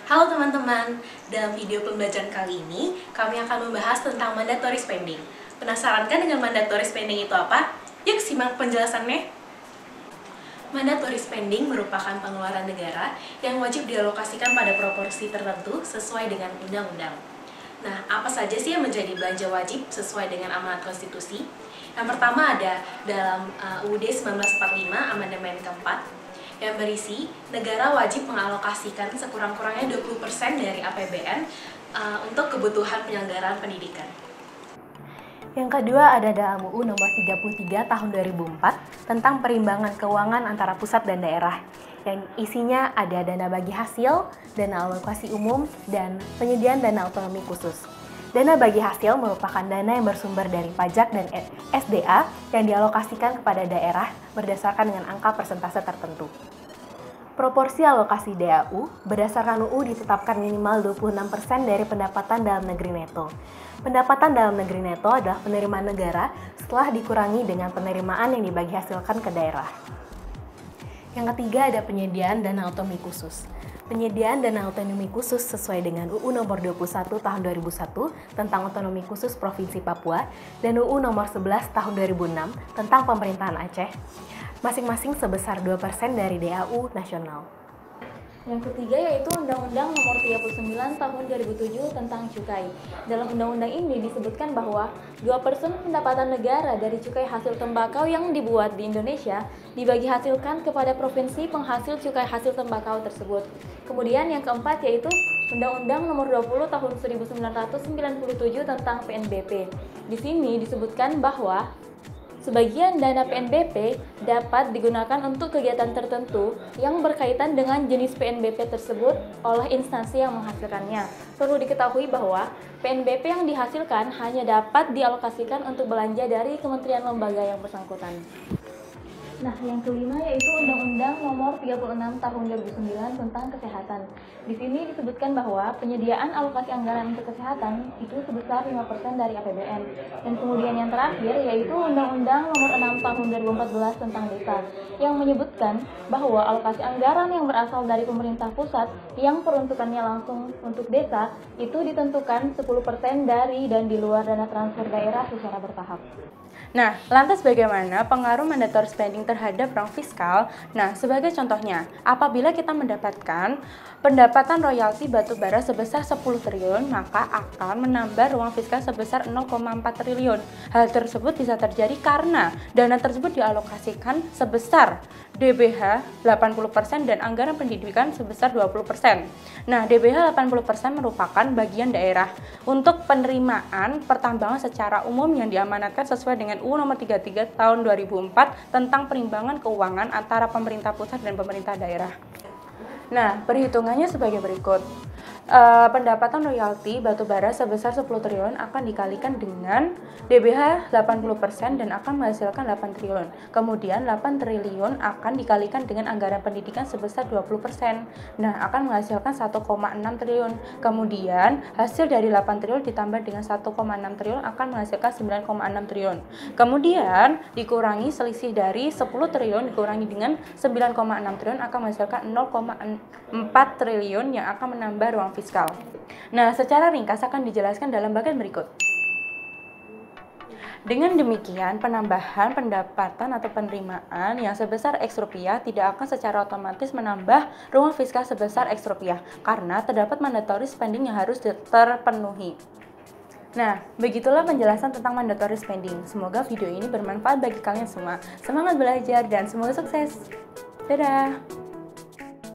Halo teman-teman, dalam video pembelajaran kali ini kami akan membahas tentang mandatory spending. Penasaran kan dengan mandatory spending itu apa? Yuk simak penjelasannya. Mandatory spending merupakan pengeluaran negara yang wajib dialokasikan pada proporsi tertentu sesuai dengan undang-undang. Nah, apa saja sih yang menjadi belanja wajib sesuai dengan amanat konstitusi? Yang pertama ada dalam UUD 1945 amandemen keempat, yang berisi negara wajib mengalokasikan sekurang-kurangnya 20% dari APBN untuk kebutuhan penyelenggaraan pendidikan. Yang kedua ada dalam UU nomor 33 tahun 2004 tentang perimbangan keuangan antara pusat dan daerah, yang isinya ada dana bagi hasil, dana alokasi umum, dan penyediaan dana otonomi khusus. Dana bagi hasil merupakan dana yang bersumber dari pajak dan SDA yang dialokasikan kepada daerah berdasarkan dengan angka persentase tertentu. Proporsi alokasi DAU berdasarkan UU ditetapkan minimal 26% dari pendapatan dalam negeri neto. Pendapatan dalam negeri neto adalah penerimaan negara setelah dikurangi dengan penerimaan yang dibagi hasilkan ke daerah. Yang ketiga ada penyediaan dana otonomi khusus. Penyediaan dana otonomi khusus sesuai dengan UU nomor 21 tahun 2001 tentang otonomi khusus Provinsi Papua dan UU nomor 11 tahun 2006 tentang pemerintahan Aceh, masing-masing sebesar 2% dari DAU nasional. Yang ketiga yaitu Undang-Undang Nomor 39 Tahun 2007 tentang Cukai. Dalam undang-undang ini disebutkan bahwa 2% pendapatan negara dari cukai hasil tembakau yang dibuat di Indonesia dibagi hasilkan kepada provinsi penghasil cukai hasil tembakau tersebut. Kemudian yang keempat yaitu Undang-Undang Nomor 20 Tahun 1997 tentang PNBP. Di sini disebutkan bahwa sebagian dana PNBP dapat digunakan untuk kegiatan tertentu yang berkaitan dengan jenis PNBP tersebut oleh instansi yang menghasilkannya. Perlu diketahui bahwa PNBP yang dihasilkan hanya dapat dialokasikan untuk belanja dari kementerian lembaga yang bersangkutan. Nah, yang kelima yaitu Undang-Undang Nomor 36 Tahun 2009 tentang Kesehatan. Di sini disebutkan bahwa penyediaan alokasi anggaran untuk kesehatan itu sebesar 5% dari APBN. Dan kemudian yang terakhir yaitu Undang-Undang Nomor 6 Tahun 2014 tentang Desa, yang menyebutkan bahwa alokasi anggaran yang berasal dari pemerintah pusat yang peruntukannya langsung untuk desa itu ditentukan 10% dari dan di luar dana transfer daerah secara bertahap. Nah, lantas bagaimana pengaruh mandatory spending terhadap ruang fiskal? Nah, sebagai contohnya, apabila kita mendapatkan pendapatan royalti batubara sebesar 10 triliun, maka akan menambah ruang fiskal sebesar 0,4 triliun. Hal tersebut bisa terjadi karena dana tersebut dialokasikan sebesar DBH 80% dan anggaran pendidikan sebesar 20%. Nah, DBH 80% merupakan bagian daerah untuk penerimaan pertambangan secara umum yang diamanatkan sesuai dengan UU nomor 33 tahun 2004 tentang perimbangan keuangan antara pemerintah pusat dan pemerintah daerah. Nah, perhitungannya sebagai berikut. Pendapatan royalti batubara sebesar 10 triliun akan dikalikan dengan DBH 80% dan akan menghasilkan 8 triliun. Kemudian 8 triliun akan dikalikan dengan anggaran pendidikan sebesar 20%. Nah, akan menghasilkan 1,6 triliun. Kemudian hasil dari 8 triliun ditambah dengan 1,6 triliun akan menghasilkan 9,6 triliun. Kemudian dikurangi selisih dari 10 triliun dikurangi dengan 9,6 triliun akan menghasilkan 0,4 triliun yang akan menambah ruang fiskal. Nah, secara ringkas akan dijelaskan dalam bagian berikut. Dengan demikian, penambahan pendapatan atau penerimaan yang sebesar X rupiah tidak akan secara otomatis menambah ruang fiskal sebesar X rupiah karena terdapat mandatory spending yang harus terpenuhi. Nah, begitulah penjelasan tentang mandatory spending. Semoga video ini bermanfaat bagi kalian semua. Semangat belajar dan semoga sukses. Dadah!